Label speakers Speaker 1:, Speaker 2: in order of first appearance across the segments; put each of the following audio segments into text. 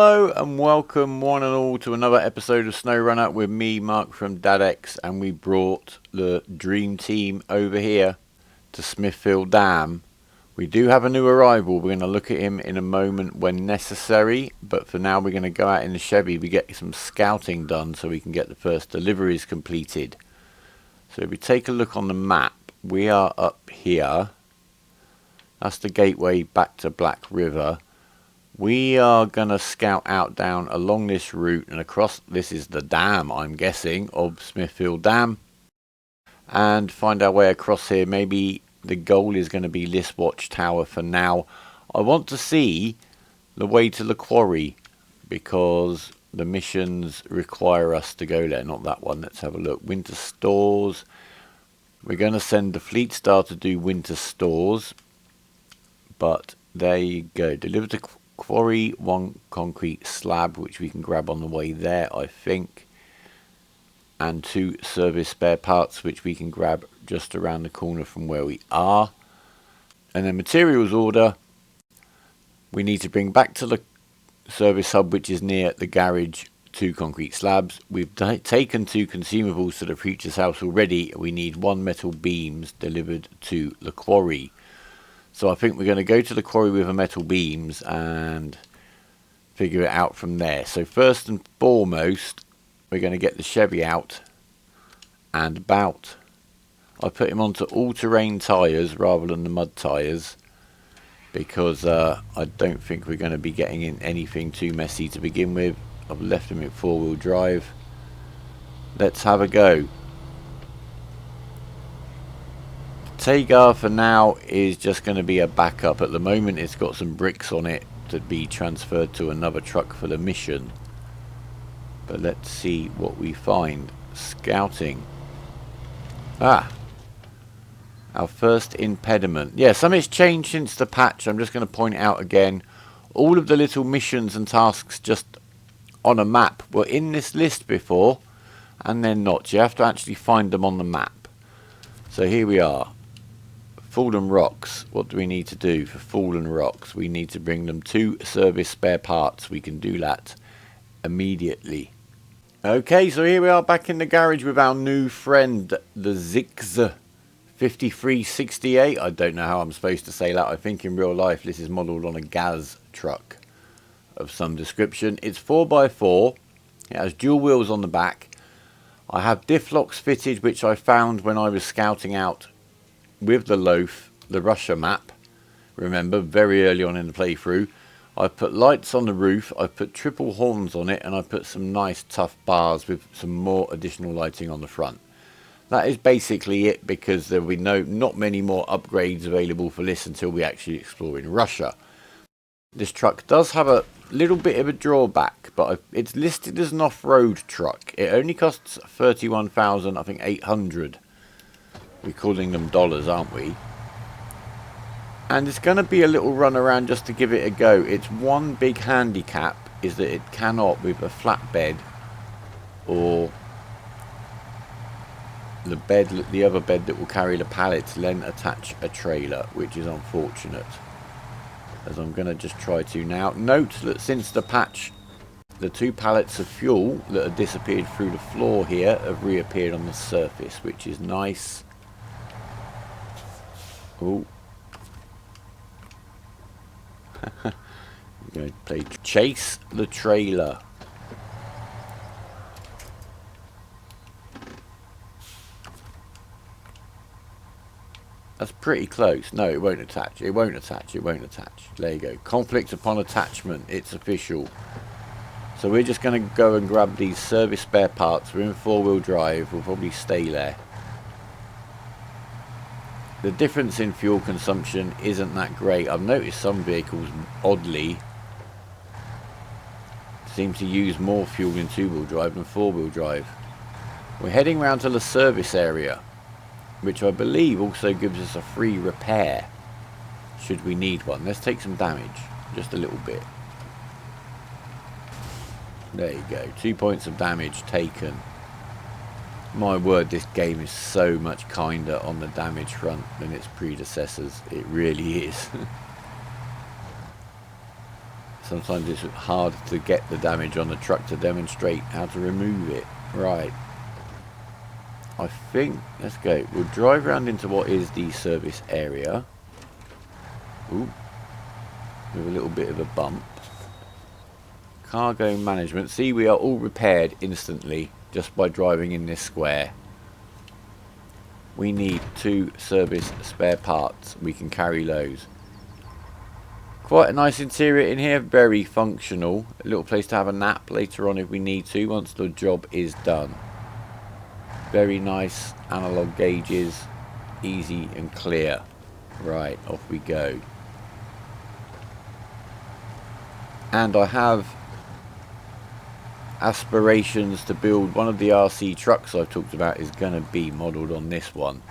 Speaker 1: Hello and welcome one and all to another episode of SnowRunner with me, Mark from ZIZK, and we brought the dream team over here to Smithfield Dam. We do have a new arrival. We're going to look at him in a moment when necessary, but for now we're going to go out in the Chevy. We get some scouting done so we can get the first deliveries completed. So if we take a look on the map, we are up here. That's the gateway back to Black River. We are going to scout out down along this route and across. This is the dam, I'm guessing, of Smithfield Dam, and find our way across here. Maybe the goal is going to be this watchtower for now. I want to see the way to the quarry because the missions require us to go there. Not that one. Let's have a look. Winter stores. We're going to send the Fleet Star to do winter stores, but there you go. Deliver to quarry, one concrete slab which we can grab on the way there, I think, and 2 service spare parts which we can grab just around the corner from where we are. And then materials order, we need to bring back to the service hub which is near the garage 2 concrete slabs. We've taken 2 consumables to the preacher's house already. We need 1 metal beams delivered to the quarry. So I think we're going to go to the quarry with the metal beams and figure it out from there. So first and foremost, we're going to get the Chevy out and about. I put him onto all-terrain tyres rather than the mud tyres because I don't think we're going to be getting in anything too messy to begin with. I've left him at 4-wheel drive. Let's have a go. Tagar for now is just going to be a backup. At the moment it's got some bricks on it to be transferred to another truck for the mission, but let's see what we find. Scouting. Our first impediment. Yeah, something's changed since the patch. I'm just going to point it out again. All of the little missions and tasks just on a map were in this list before, and they're not. You have to actually find them on the map. So here we are. Fallen rocks. What do we need to do for fallen rocks? We need to bring them 2 service spare parts. We can do that immediately. Okay, so here we are back in the garage with our new friend, the Zikz 5368. I don't know how I'm supposed to say that. I think in real life this is modelled on a gas truck of some description. It's 4x4. It has dual wheels on the back. I have diff locks fitted, which I found when I was scouting out with the loaf, the Russia map. Remember, very early on in the playthrough. I put lights on the roof, I put triple horns on it, and I put some nice tough bars with some more additional lighting on the front. That is basically it, because there will be not many more upgrades available for this until we actually explore in Russia. This truck does have a little bit of a drawback, but it's listed as an off-road truck. It only costs 31,000, I think 800. We're calling them dollars, aren't we? And it's going to be a little run around just to give it a go. Its one big handicap is that it cannot, with a flatbed or the other bed that will carry the pallets, then attach a trailer, which is unfortunate. As I'm going to just try to now. Note that since the patch, the 2 pallets of fuel that have disappeared through the floor here have reappeared on the surface, which is nice. Oh. I'm going to play chase the trailer. That's pretty close. No, it won't attach. It won't attach. It won't attach. There you go. Conflict upon attachment. It's official. So we're just going to go and grab these service spare parts. We're in 4-wheel drive. We'll probably stay there. The difference in fuel consumption isn't that great. I've noticed some vehicles, oddly, seem to use more fuel in 2-wheel drive than 4-wheel drive. We're heading round to the service area, which I believe also gives us a free repair, should we need one. Let's take some damage, just a little bit. There you go, 2 points of damage taken. My word, this game is so much kinder on the damage front than its predecessors. It really is. sometimes it's hard to get the damage on the truck to demonstrate how to remove it. Right, I think, let's go. We'll drive around into what is the service area. Ooh, with a little bit of a bump. Cargo management. See, we are all repaired instantly just by driving in this square. We need 2 service spare parts. We can carry those. Quite a nice interior in here, very functional. A little place to have a nap later on if we need to, once the job is done. Very nice analog gauges, easy and clear. Right, off we go. And I have aspirations to build one of the RC trucks I've talked about is going to be modelled on this one.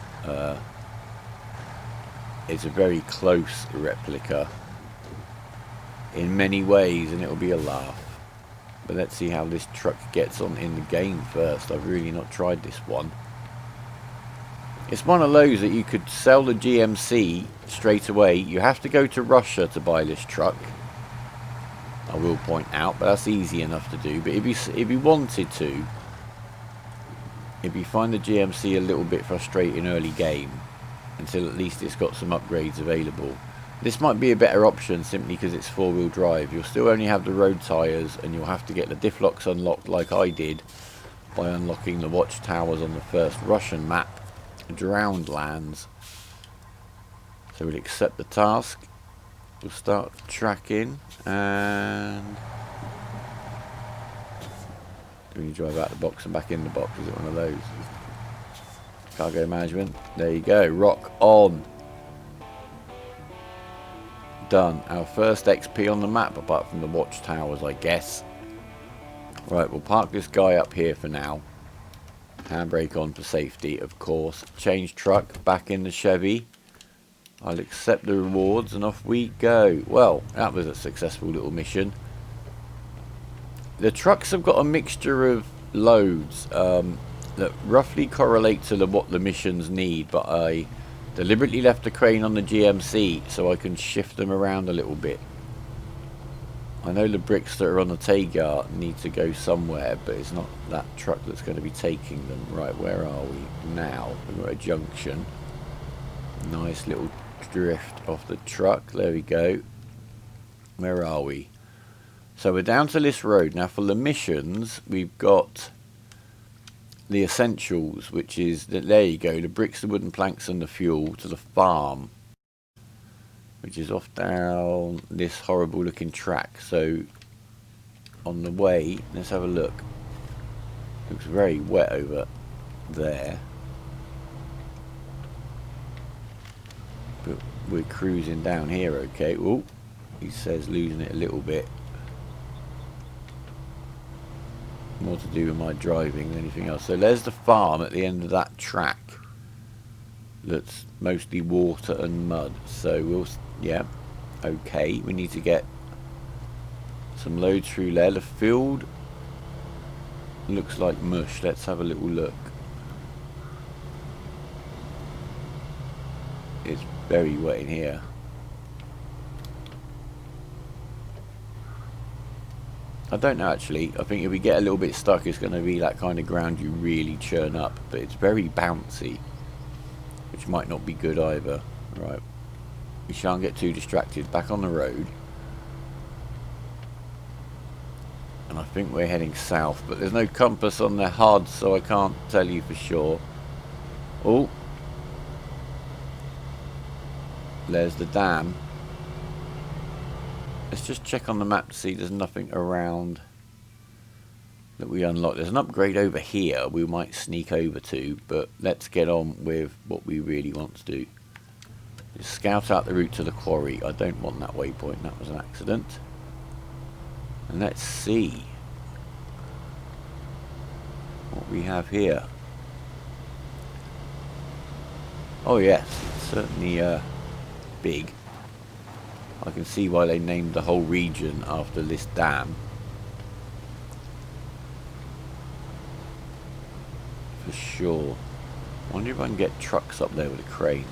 Speaker 1: It's a very close replica in many ways, and it'll be a laugh. But let's see how this truck gets on in the game first. I've really not tried this one. It's one of those that you could sell the GMC straight away. You have to go to Russia to buy this truck, I will point out, but that's easy enough to do. But if you wanted to, if you find the GMC a little bit frustrating early game, until at least it's got some upgrades available, this might be a better option simply because it's 4-wheel drive. You'll still only have the road tyres, and you'll have to get the diff locks unlocked like I did by unlocking the watchtowers on the first Russian map, Drowned Lands. So we'll accept the task. We'll start tracking, and do you drive out the box and back in the box? Is it one of those? Cargo management. There you go. Rock on. Done. Our first XP on the map, apart from the watchtowers, I guess. Right, we'll park this guy up here for now. Handbrake on for safety, of course. Change truck, back in the Chevy. I'll accept the rewards and off we go. Well, that was a successful little mission. The trucks have got a mixture of loads that roughly correlate to what the missions need, but I deliberately left the crane on the GMC so I can shift them around a little bit. I know the bricks that are on the Tagar need to go somewhere, but it's not that truck that's going to be taking them. Right, where are we now? We're at a junction. Nice little drift off the truck. There we go. Where are we? So we're down to this road. Now for the missions, we've got the essentials, which is, there you go, the bricks, the wooden planks and the fuel to the farm, which is off down this horrible looking track. So on the way, let's have a look. Looks very wet over there, but we're cruising down here okay. Oh, he says losing it a little bit. More to do with my driving than anything else. So there's the farm at the end of that track that's mostly water and mud. So we'll, yeah, okay, we need to get some loads through there. The field looks like mush. Let's have a little look. It's very wet in here. I don't know actually. I think if we get a little bit stuck, it's going to be that kind of ground you really churn up. But it's very bouncy, which might not be good either. Right, we shan't get too distracted. Back on the road. And I think we're heading south, but there's no compass on the HUD, so I can't tell you for sure. Oh, there's the dam. Let's just check on the map to see there's nothing around that we unlock. There's an upgrade over here we might sneak over to, but let's get on with what we really want to do. Just scout out the route to the quarry. I don't want that waypoint, that was an accident. And let's see what we have here. Oh yes, it's certainly big. I can see why they named the whole region after this dam. For sure. I wonder if I can get trucks up there with a crane.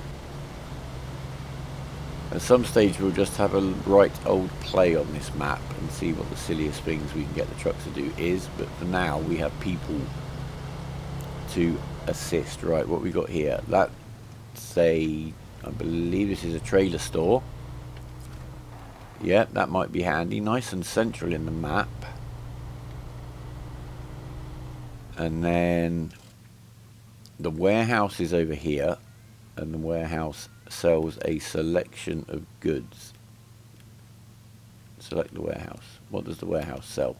Speaker 1: At some stage we'll just have a right old play on this map and see what the silliest things we can get the trucks to do is, but for now we have people to assist. Right, what we got here? That's a, I believe this is a trailer store. Yep, that might be handy. Nice and central in the map. And then the warehouse is over here, and the warehouse sells a selection of goods. Select the warehouse. What does the warehouse sell?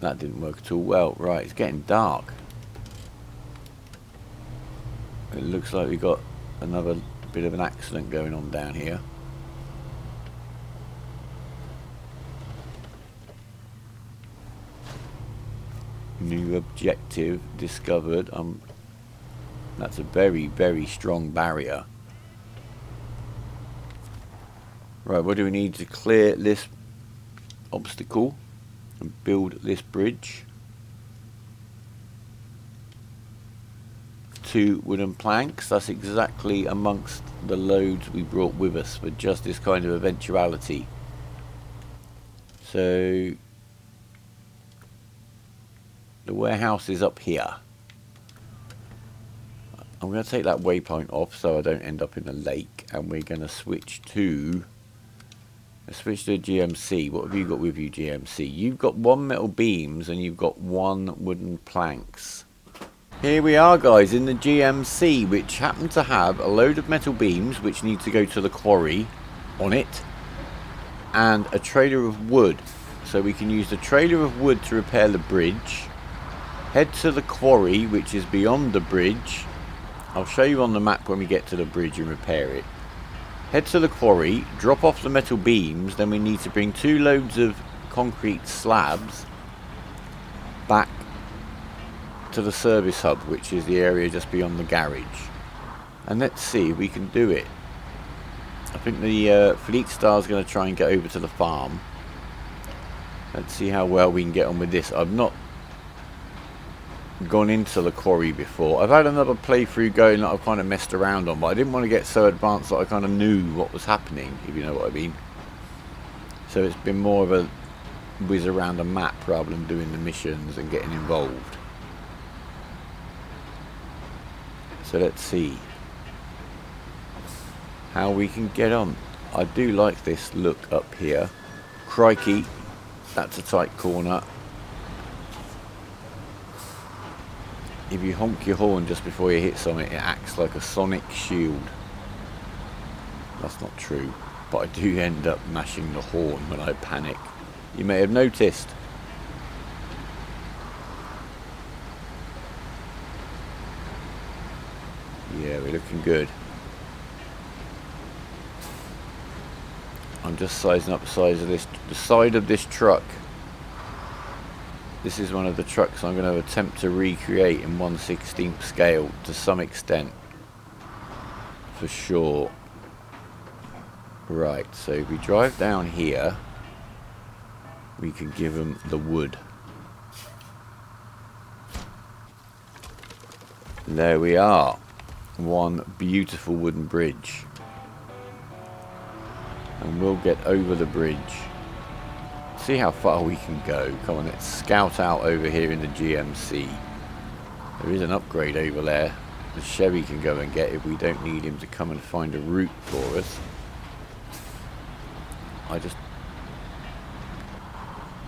Speaker 1: That didn't work at all well. Right, it's getting dark. It looks like we got another bit of an accident going on down here. New objective discovered. That's a very, very strong barrier. Right, what do we need to clear this obstacle and build this bridge? 2 wooden planks. That's exactly amongst the loads we brought with us for just this kind of eventuality. So the warehouse is up here. I'm going to take that waypoint off so I don't end up in a lake, and we're going to switch to a GMC. What have you got with you, GMC? You've got 1 metal beams and you've got 1 wooden planks. Here we are, guys, in the GMC, which happen to have a load of metal beams which need to go to the quarry on it, and a trailer of wood. So we can use the trailer of wood to repair the bridge, head to the quarry which is beyond the bridge. I'll show you on the map when we get to the bridge and repair it. Head to the quarry, drop off the metal beams, then we need to bring 2 loads of concrete slabs back to the service hub, which is the area just beyond the garage. And let's see if we can do it. I think the Fleet Star's going to try and get over to the farm. Let's see how well we can get on with this. I've not gone into the quarry before. I've had another playthrough going that I've kind of messed around on, but I didn't want to get so advanced that I kind of knew what was happening, if you know what I mean. So it's been more of a whiz around a map rather than doing the missions and getting involved. So let's see how we can get on. I do like this look up here. Crikey, that's a tight corner. If you honk your horn just before you hit something, it acts like a sonic shield. That's not true, but I do end up mashing the horn when I panic. You may have noticed. Yeah, we're looking good. I'm just sizing up the side of this truck. This is one of the trucks I'm going to attempt to recreate in 1/16 scale to some extent, for sure. Right, so if we drive down here, we can give them the wood. There we are. One beautiful wooden bridge. And we'll get over the bridge. See how far we can go. Come on, let's scout out over here in the GMC. There is an upgrade over there the Chevy can go and get if we don't need him to come and find a route for us.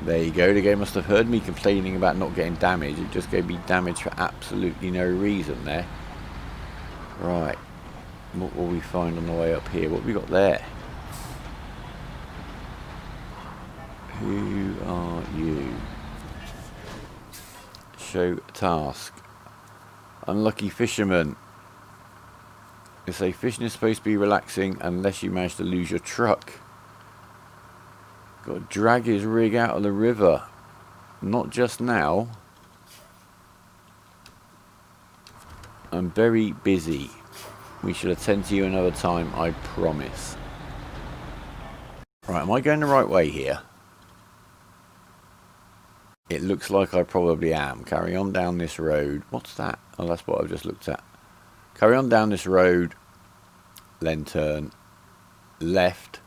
Speaker 1: There you go. The game must have heard me complaining about not getting damage. It just gave me damage for absolutely no reason there. Right. What will we find on the way up here? What have we got there? Who are you? Show task. Unlucky fisherman. They say fishing is supposed to be relaxing unless you manage to lose your truck. Got to drag his rig out of the river. Not just now. I'm very busy. We shall attend to you another time, I promise. Right, am I going the right way here? It looks like I probably am. Carry on down this road. What's that? Oh, that's what I've just looked at. Carry on down this road, then turn left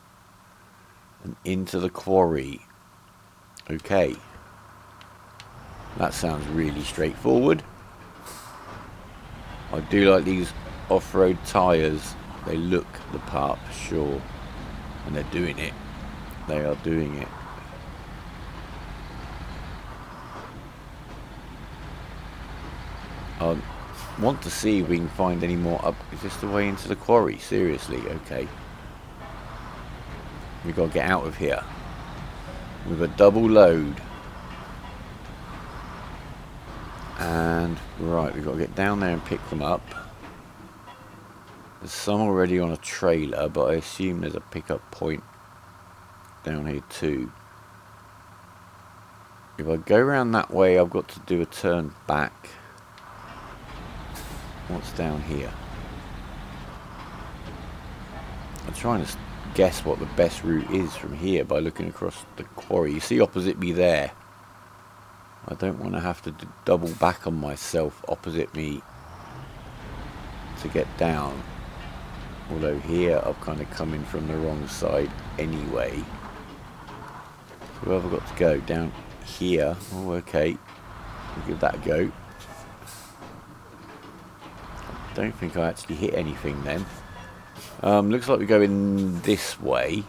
Speaker 1: and into the quarry. Okay. That sounds really straightforward. I do like these off-road tyres. They look the part for sure. And they're doing it. They are doing it. I want to see if we can find any more up. Is this the way into the quarry? Seriously? Okay. We've got to get out of here. With a double load. And, right, we've got to get down there and pick them up. There's some already on a trailer, but I assume there's a pickup point down here too. If I go around that way, I've got to do a turn back. What's down here? I'm trying to guess what the best route is from here by looking across the quarry. You see opposite me there. I don't want to have to double back on myself opposite me to get down. Although here I've kind of come in from the wrong side anyway. So where have I got to go? Down here. Oh, okay. We'll give that a go. Don't think I actually hit anything then. Looks like we're going this way.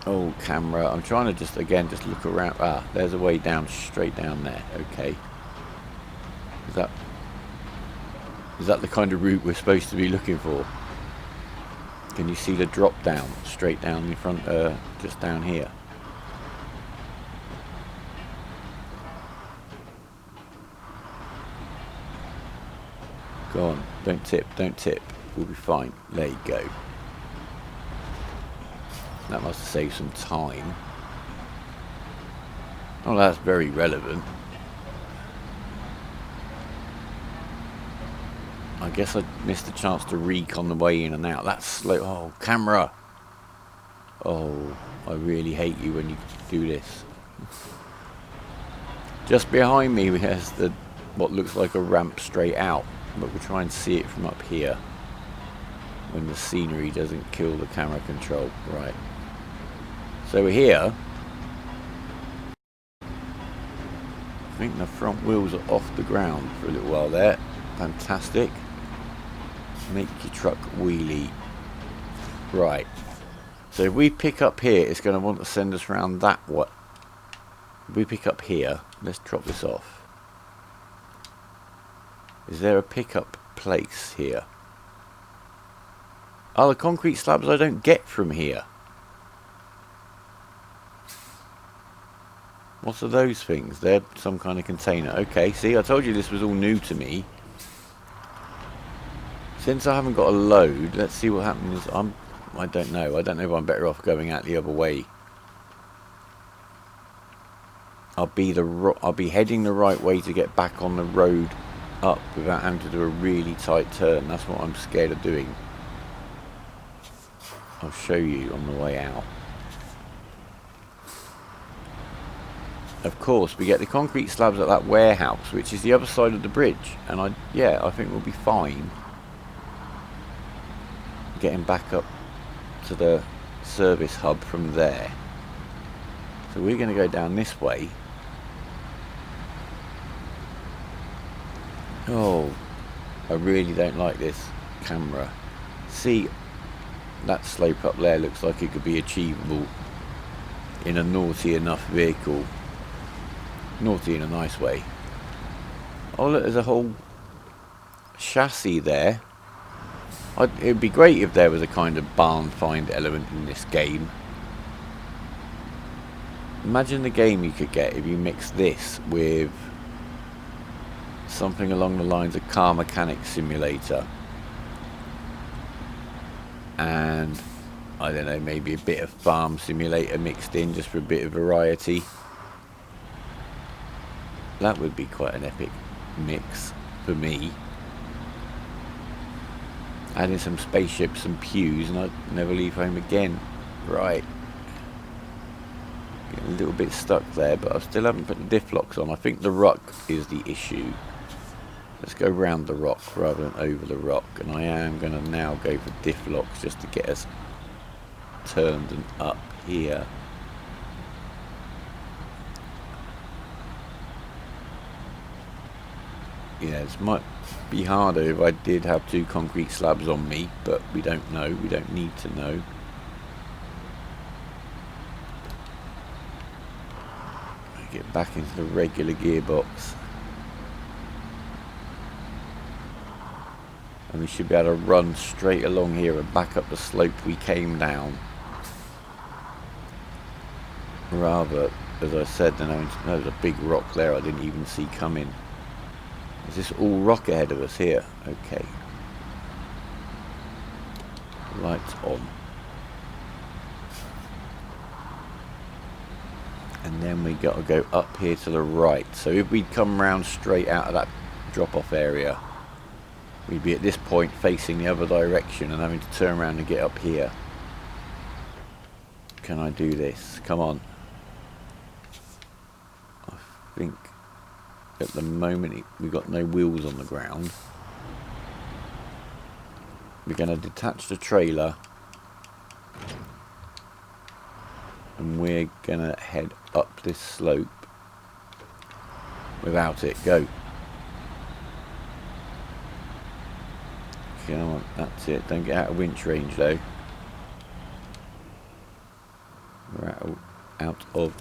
Speaker 1: Oh, camera. I'm trying to just look around. Ah, there's a way down, straight down there. Okay. Is that the kind of route we're supposed to be looking for? Can you see the drop down? Straight down in front, just down here. Go on. Don't tip, don't tip. We'll be fine. There you go. That must have saved some time. Oh, that's very relevant. I guess I missed the chance to reek on the way in and out. That's slow. Oh, camera. Oh, I really hate you when you do this. Just behind me, there's what looks like a ramp straight out. But we'll try and see it from up here. When the scenery doesn't kill the camera control. Right. So we're here. I think the front wheels are off the ground for a little while there. Fantastic. Make your truck wheelie. Right. So if we pick up here, it's going to want to send us around that way. If we pick up here, let's drop this off. Is there a pickup place here? Oh, the concrete slabs I don't get from here. What are those things? They're some kind of container. Okay, see, I told you this was all new to me. Since I haven't got a load, let's see what happens. I don't know. I don't know if I'm better off going out the other way. I'll be heading the right way to get back on the road up without having to do a really tight turn. That's what I'm scared of doing. I'll show you on the way out. Of course, we get the concrete slabs at that warehouse, which is the other side of the bridge, and I think we'll be fine getting back up to the service hub from there. So we're going to go down this way. Oh, I really don't like this camera. See, that slope up there looks like it could be achievable in a naughty enough vehicle. Naughty in a nice way. Oh look, there's a whole chassis there. It'd be great if there was a kind of barn find element in this game. Imagine the game you could get if you mix this with something along the lines of Car Mechanic Simulator. And, I don't know, maybe a bit of Farm Simulator mixed in just for a bit of variety. That would be quite an epic mix for me. Adding some spaceships and pews and I'd never leave home again. Right. Getting a little bit stuck there, but I still haven't put the diff locks on. I think the rock is the issue. Let's go round the rock rather than over the rock, and I am going to now go for diff locks just to get us turned and up here. Yeah, this might be harder if I did have 2 concrete slabs on me, but we don't know. We don't need to know. Get back into the regular gearbox. And we should be able to run straight along here and back up the slope we came down. Rather, as I said, there's a big rock there I didn't even see coming. Is this all rock ahead of us here? Okay. Lights on. And then we got to go up here to the right. So if we'd come round straight out of that drop-off area, we'd be at this point facing the other direction and having to turn around and get up here. Can I do this? Come on. I think at the moment we've got no wheels on the ground. We're going to detach the trailer and we're going to head up this slope without it. Go. Come on, that's it. Don't get out of winch range though. We're out of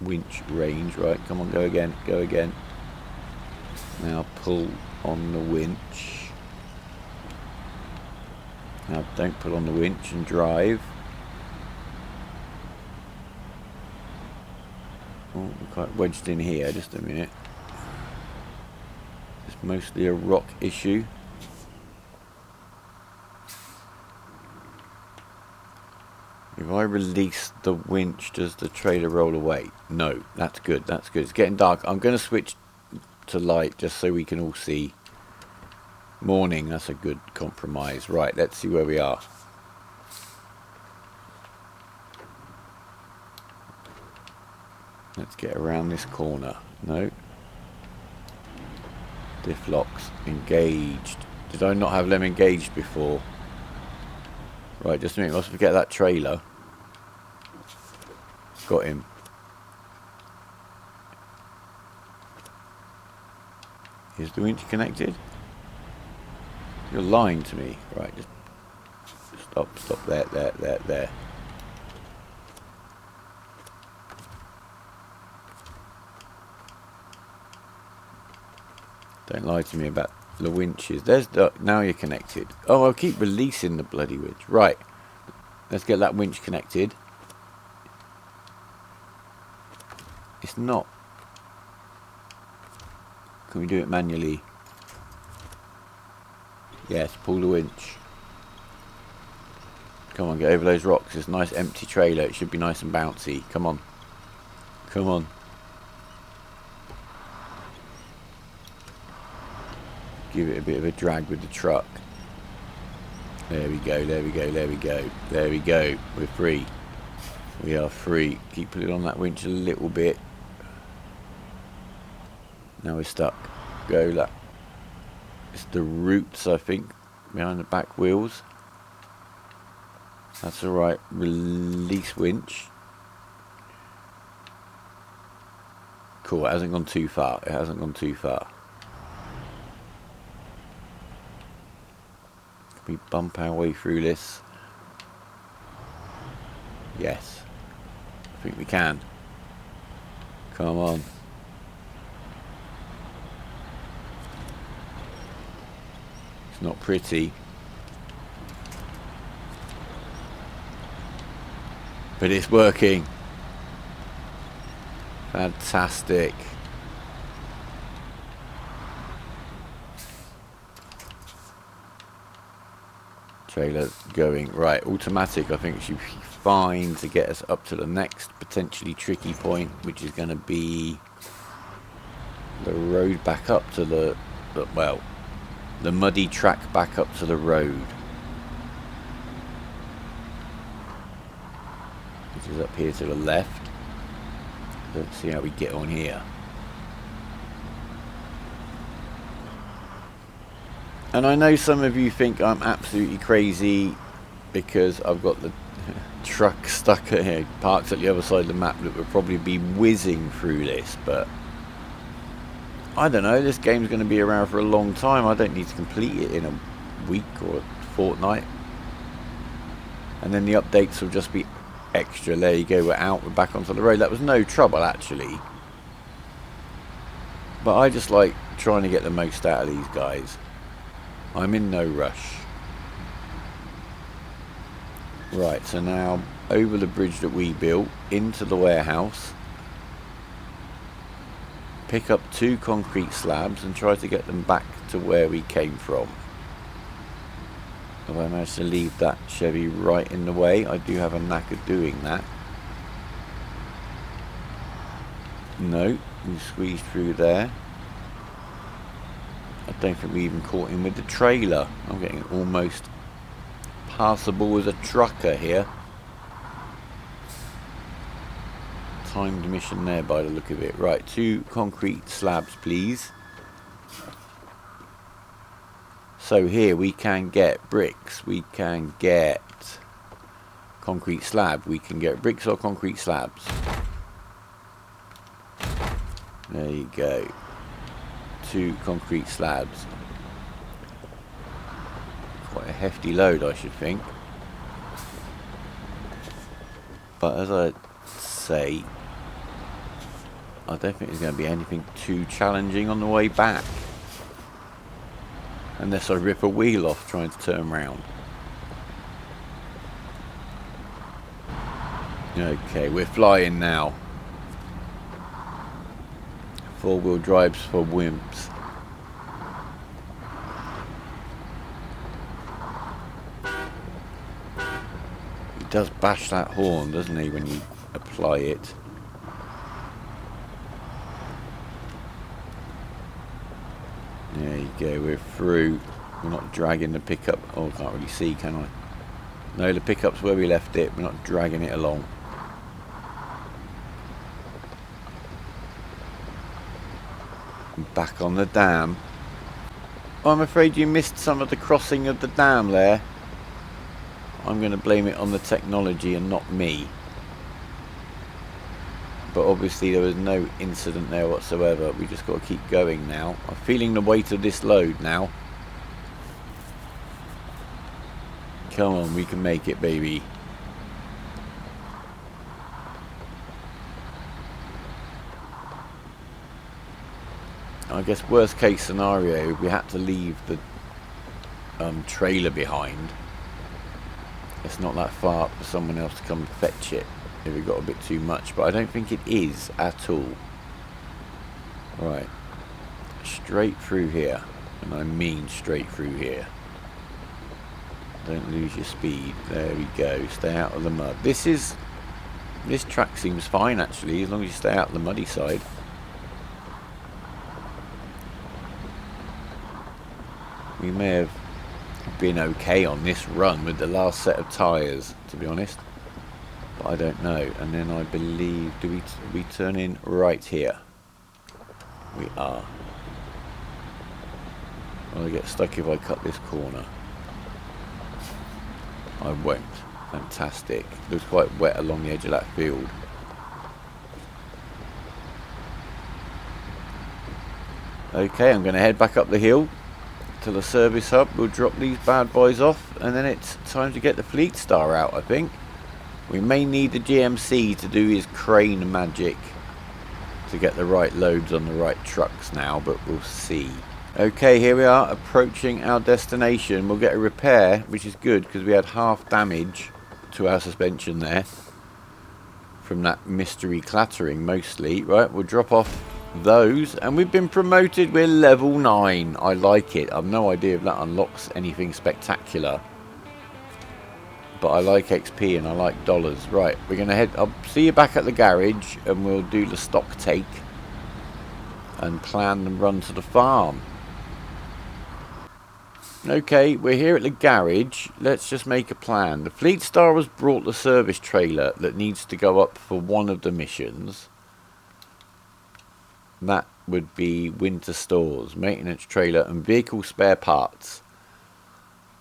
Speaker 1: winch range. Right, come on, go again, go again. Now pull on the winch. Now don't pull on the winch and drive. Oh, we're quite wedged in here, just a minute. It's mostly a rock issue. If I release the winch, does the trailer roll away? No, that's good, that's good. It's getting dark. I'm going to switch to light just so we can all see. Morning, that's a good compromise. Right, let's see where we are. Let's get around this corner. No. Diff locks engaged. Did I not have them engaged before? Right, just a minute. Must forget that trailer. Got him. Is the winch connected? You're lying to me. Right, just stop there. Don't lie to me about the winches. Now you're connected. Oh, I'll keep releasing the bloody winch. Right. Let's get that winch connected. It's not. Can we do it manually? Yes, pull the winch. Come on, get over those rocks. It's a nice empty trailer. It should be nice and bouncy. Come on. Come on. Give it a bit of a drag with the truck. There we go, there we go, there we go. There we go. We're free. We are free. Keep pulling on that winch a little bit. Now we're stuck. Go that. It's the roots, I think, behind the back wheels. That's alright. Release winch. Cool, it hasn't gone too far. It hasn't gone too far. Can we bump our way through this? Yes. I think we can. Come on. It's not pretty. But it's working. Fantastic. Trailer going. Right, automatic I think should be fine to get us up to the next potentially tricky point, which is going to be the road back up to the muddy track back up to the road. which is up here to the left. Let's see how we get on here. And I know some of you think I'm absolutely crazy because I've got the truck stuck here, parked at the other side of the map, that would probably be whizzing through this, but I don't know, this game's going to be around for a long time. I don't need to complete it in a week or a fortnight. And then the updates will just be extra. There you go, we're out, we're back onto the road. That was no trouble actually. But I just like trying to get the most out of these guys. I'm in no rush. Right, so now over the bridge that we built, into the warehouse. Pick up 2 concrete slabs and try to get them back to where we came from. Have I managed to leave that Chevy right in the way? I do have a knack of doing that. No, we squeezed through there. I don't think we even caught him with the trailer. I'm getting almost passable as a trucker here. Timed mission there by the look of it. Right, 2 concrete slabs please. So here we can get bricks, we can get concrete slab, we can get bricks or concrete slabs. There you go. 2 concrete slabs. Quite a hefty load I should think. But as I say, I don't think there's going to be anything too challenging on the way back. Unless I rip a wheel off trying to turn around. Okay, we're flying now. 4-wheel drives for wimps. He does bash that horn, doesn't he, when you apply it. There you go, we're through. We're not dragging the pickup. Oh, I can't really see, can I? No, the pickup's where we left it. We're not dragging it along. Back on the dam. Oh, I'm afraid you missed some of the crossing of the dam there. I'm going to blame it on the technology and not me. But obviously there was no incident there whatsoever. We just got to keep going now. I'm feeling the weight of this load now. Come on, we can make it, baby. I guess worst case scenario, we had to leave the trailer behind. It's not that far for someone else to come fetch it if it got a bit too much, but I don't think it is at all. Right, straight through here, and I mean straight through here. Don't lose your speed. There we go. Stay out of the mud. This track seems fine actually, as long as you stay out of the muddy side. We may have been okay on this run with the last set of tyres, to be honest, but I don't know. And then I believe, do we turn in right here? We are. Will I get stuck if I cut this corner? I won't. Fantastic. Looks quite wet along the edge of that field. Okay, I'm going to head back up the hill to the service hub. We'll drop these bad boys off, and then it's time to get the Fleet Star out, I think. We may need the GMC to do his crane magic to get the right loads on the right trucks now, but we'll see. Okay, here we are approaching our destination. We'll get a repair, which is good because we had half damage to our suspension there from that mystery clattering mostly. Right, we'll drop off those, and we've been promoted. We're level 9. I like it. I've no idea if that unlocks anything spectacular, but I like XP and I like dollars. Right, we're gonna head. I'll see you back at the garage, and we'll do the stock take and plan and run to the farm. Okay, we're here at the garage. Let's just make a plan. The Fleet Star has brought the service trailer that needs to go up for one of the missions. That would be winter stores, maintenance trailer and vehicle spare parts.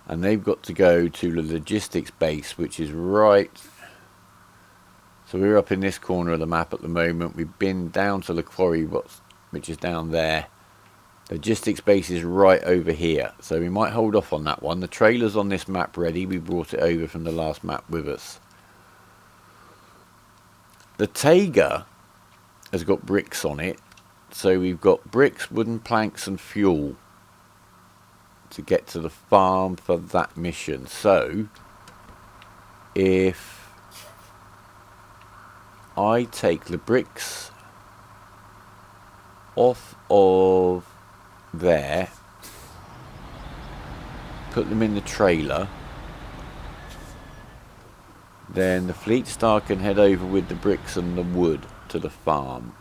Speaker 1: And they've got to go to the logistics base, which is right. So we're up in this corner of the map at the moment. We've been down to the quarry, which is down there. Logistics base is right over here, so we might hold off on that one. The trailer's on this map ready. We brought it over from the last map with us. The Taiga has got bricks on it, so we've got bricks, wooden planks and fuel to get to the farm for that mission. So if I take the bricks off of there, put them in the trailer, then the Fleet Star can head over with the bricks and the wood to the farm.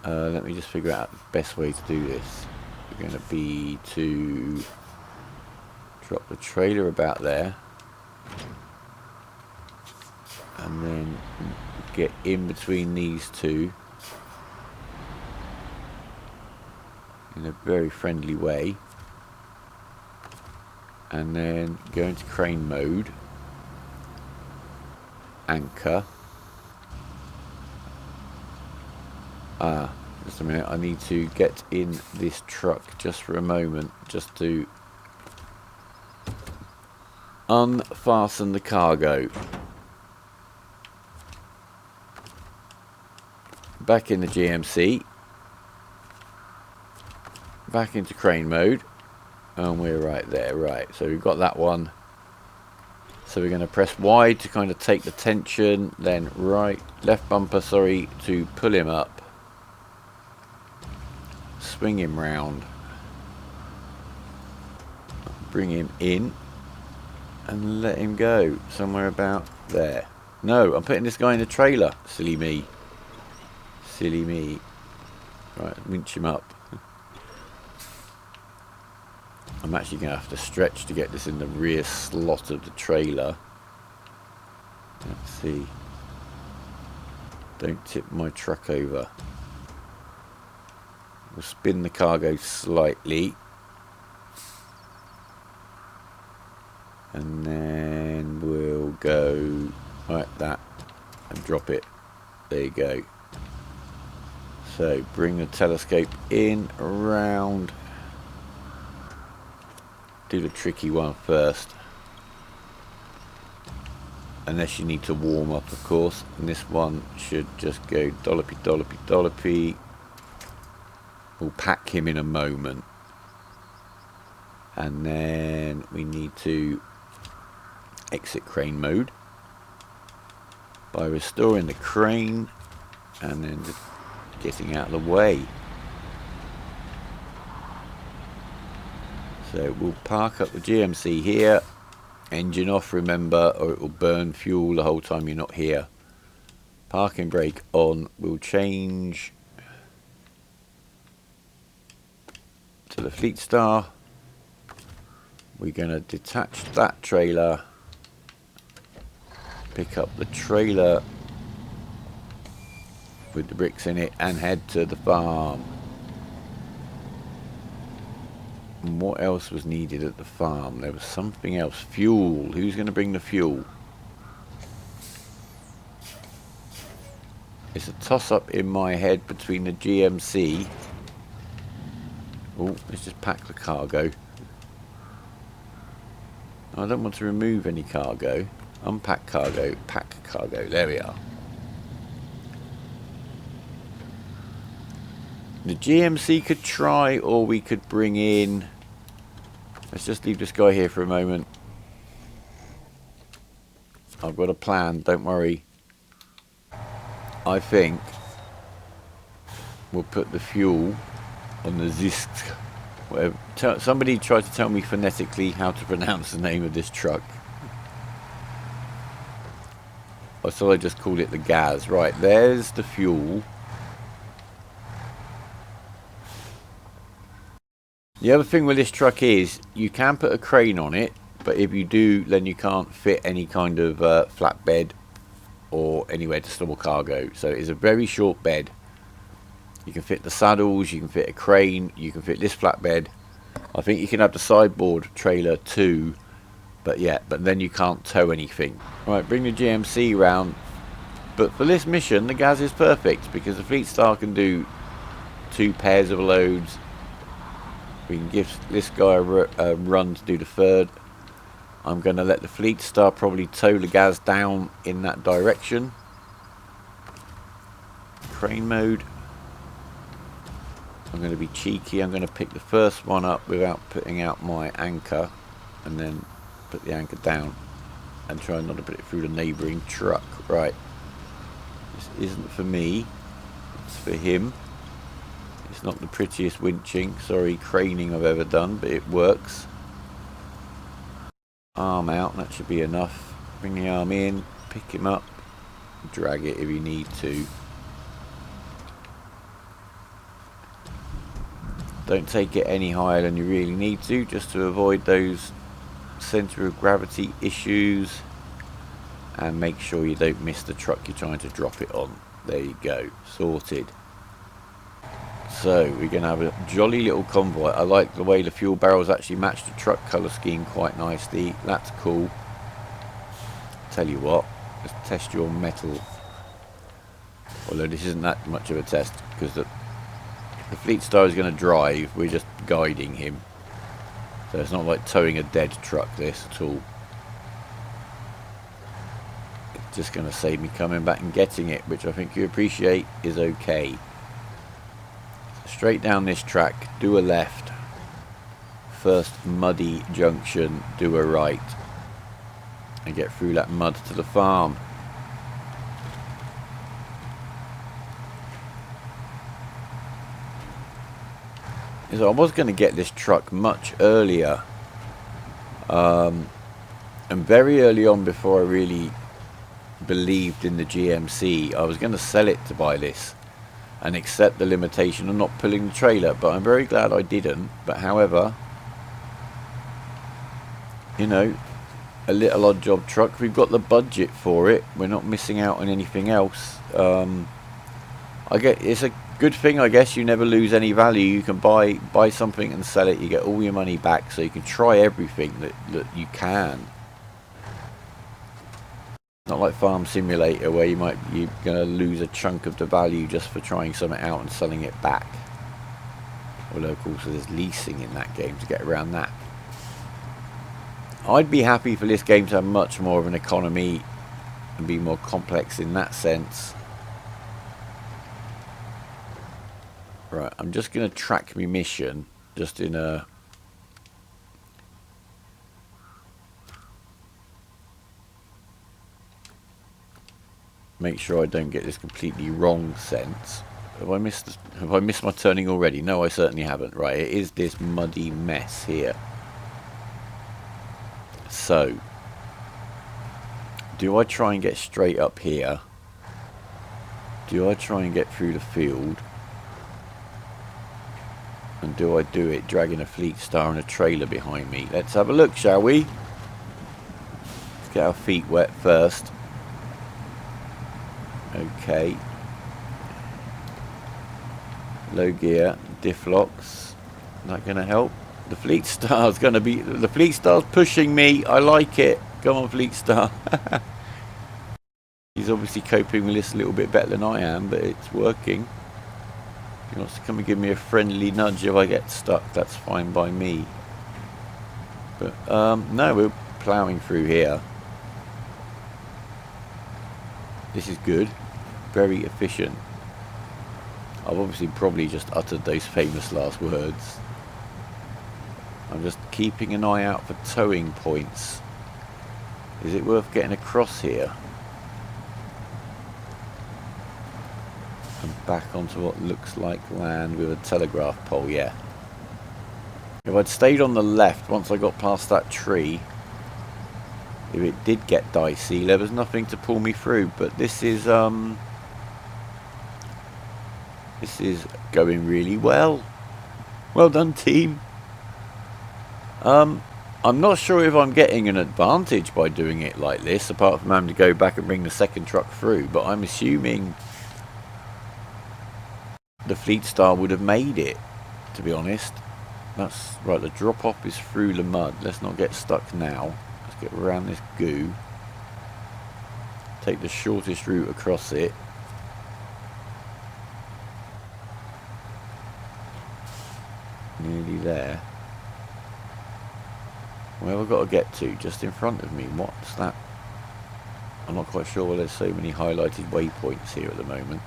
Speaker 1: Let me just figure out the best way to do this. We're going to be to drop the trailer about there and then get in between these two in a very friendly way, and then go into crane mode, anchor. Just a minute, I need to get in this truck just for a moment, just to unfasten the cargo. Back in the GMC, back into crane mode, and we're right there. Right, so we've got that one. So we're going to press Y to kind of take the tension, then left bumper, sorry, to pull him up, swing him round, bring him in, and let him go somewhere about there. No, I'm putting this guy in the trailer. Silly me. Silly me. Right, winch him up. I'm actually going to have to stretch to get this in the rear slot of the trailer. Let's see. Don't tip my truck over. We'll spin the cargo slightly. And then we'll go like that and drop it. There you go. So bring the telescope in, around. Do the tricky one first, unless you need to warm up, of course, and this one should just go dollopy dollopy dollopy. We'll pack him in a moment, and then we need to exit crane mode by restoring the crane and then just getting out of the way. So we'll park up the GMC here, engine off, remember, or it will burn fuel the whole time you're not here. Parking brake on. We'll change to the Fleet Star. We're going to detach that trailer, pick up the trailer with the bricks in it, and head to the farm. And what else was needed at the farm? There was something else. Fuel. Who's going to bring the fuel? It's a toss-up in my head between the GMC. Oh, let's just pack the cargo. I don't want to remove any cargo. Unpack cargo, pack cargo. There we are. The GMC could try, or we could bring in... Let's just leave this guy here for a moment. I've got a plan, don't worry. I think we'll put the fuel on the ZIZK. Whatever. Somebody tried to tell me phonetically how to pronounce the name of this truck. So I just called it the gas. Right, there's the fuel. The other thing with this truck is you can put a crane on it, but if you do, then you can't fit any kind of flatbed or anywhere to store cargo. So it's a very short bed. You can fit the saddles, you can fit a crane, you can fit this flatbed. I think you can have the sideboard trailer too, but yeah, but then you can't tow anything. Right, bring the GMC round. But for this mission, the gas is perfect because the Fleet Star can do 2 pairs of loads. We can give this guy a run to do the third. I'm going to let the Fleet Star probably tow the gas down in that direction. Crane mode. I'm going to be cheeky. I'm going to pick the first one up without putting out my anchor, and then put the anchor down and try not to put it through the neighbouring truck. Right. This isn't for me. It's for him. It's not the prettiest winching, sorry, craning I've ever done, but it works. Arm out, that should be enough. Bring the arm in, pick him up, drag it if you need to. Don't take it any higher than you really need to, just to avoid those centre of gravity issues, and make sure you don't miss the truck you're trying to drop it on. There you go, sorted. So we're going to have a jolly little convoy. I like the way the fuel barrels actually match the truck colour scheme quite nicely. That's cool. Tell you what, let's test your metal. Although this isn't that much of a test, because the Fleet Star is going to drive, we're just guiding him. So it's not like towing a dead truck, this at all. It's just going to save me coming back and getting it, which I think you appreciate is okay. Straight down this track, do a left. First muddy junction, do a right. And get through that mud to the farm. So I was going to get this truck much earlier. And very early on, before I really believed in the GMC, I was going to sell it to buy this and accept the limitation of not pulling the trailer, but I'm very glad I didn't. But however, you know, a little odd job truck, we've got the budget for it, we're not missing out on anything else. I get, it's a good thing, I guess. You never lose any value. You can buy something and sell it, you get all your money back, so you can try everything that you can. Not like Farm Simulator, where you're going to lose a chunk of the value just for trying something out and selling it back. Although of course there's leasing in that game to get around that. I'd be happy for this game to have much more of an economy and be more complex in that sense. Right, I'm just going to track my mission just in a... make sure I don't get this completely wrong sense. Have I missed my turning already? No, I certainly haven't. Right, it is this muddy mess here. So, do I try and get straight up here? Do I try and get through the field? And do I do it dragging a Fleet Star and a trailer behind me? Let's have a look, shall we? Let's get our feet wet first. Okay. Low gear, diff locks. Is that going to help? The Fleet Star's going to be... the Fleet Star's pushing me. I like it. Come on, Fleet Star. He's obviously coping with this a little bit better than I am, but it's working. He wants to come and give me a friendly nudge if I get stuck. That's fine by me. But, no, we're ploughing through here. This is good. Very efficient. I've obviously probably just uttered those famous last words. I'm just keeping an eye out for towing points. Is it worth getting across here? And back onto what looks like land with a telegraph pole, yeah. If I'd stayed on the left once I got past that tree, if it did get dicey, there was nothing to pull me through. But this is going really well. Well done, team. I'm not sure if I'm getting an advantage by doing it like this, apart from having to go back and bring the second truck through, but I'm assuming the Fleet Star would have made it, to be honest. That's right, the drop off is through the mud. Let's not get stuck now. Let's get around this goo. Take the shortest route across it. Nearly there. Where have I got to get to? Just in front of me. What's that? I'm not quite sure why there's so many highlighted waypoints here at the moment.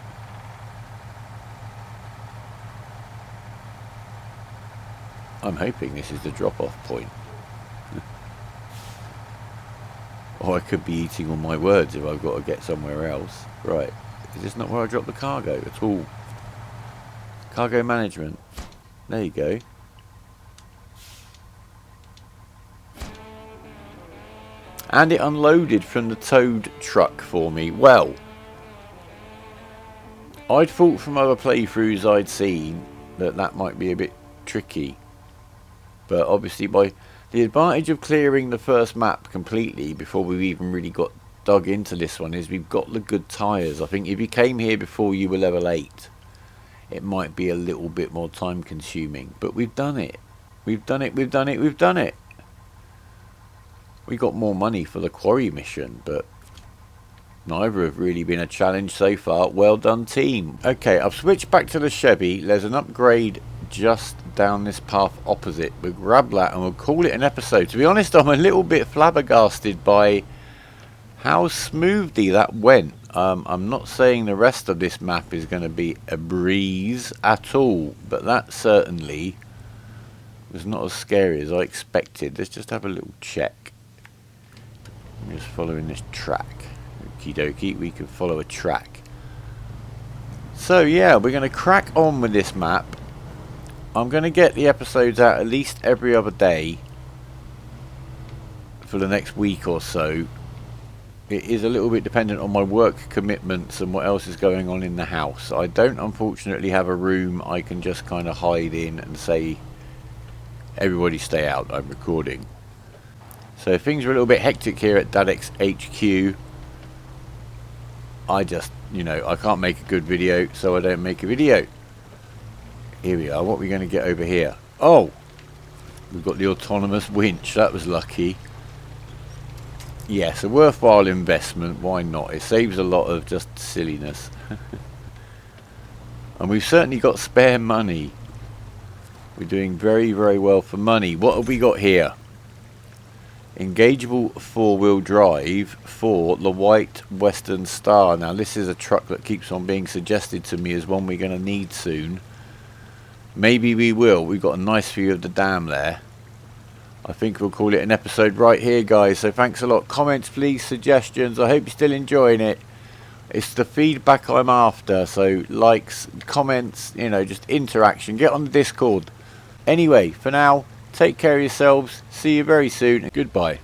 Speaker 1: I'm hoping this is the drop-off point. Or I could be eating all my words if I've got to get somewhere else. Right. Is this not where I drop the cargo at all? Cargo management. There you go. And it unloaded from the towed truck for me. Well, I'd thought from other playthroughs I'd seen that might be a bit tricky. But obviously by the advantage of clearing the first map completely before we've even really got dug into this one is we've got the good tyres. I think if you came here before you were level 8, it might be a little bit more time consuming. But we've done it. We've done it, we've done it, we've done it. We got more money for the quarry mission, but neither have really been a challenge so far. Well done, team. Okay, I've switched back to the Chevy. There's an upgrade just down this path opposite. We'll grab that and we'll call it an episode. To be honest, I'm a little bit flabbergasted by how smoothly that went. I'm not saying the rest of this map is going to be a breeze at all, but that certainly was not as scary as I expected. Let's just have a little check. I'm just following this track. Okie dokie, we can follow a track. So yeah, we're going to crack on with this map. I'm going to get the episodes out at least every other day for the next week or so. It is a little bit dependent on my work commitments and what else is going on in the house. I don't unfortunately have a room I can just kind of hide in and say, everybody stay out, I'm recording. So things are a little bit hectic here at ZIZK HQ. I just, you know, I can't make a good video, so I don't make a video. Here we are. What are we going to get over here? Oh! We've got the autonomous winch. That was lucky. Yes, a worthwhile investment. Why not? It saves a lot of just silliness. And we've certainly got spare money. We're doing very, very well for money. What have we got here? Engageable four-wheel drive for the White Western Star. Now this is a truck that keeps on being suggested to me as one we're going to need soon. Maybe we will. We've got a nice view of the dam there. I think we'll call it an episode right here, guys. So thanks a lot. Comments, please, suggestions. I hope you're still enjoying it. It's the feedback I'm after. So likes, comments, you know, just interaction. Get on the Discord. Anyway, for now, take care of yourselves. See you very soon. Goodbye.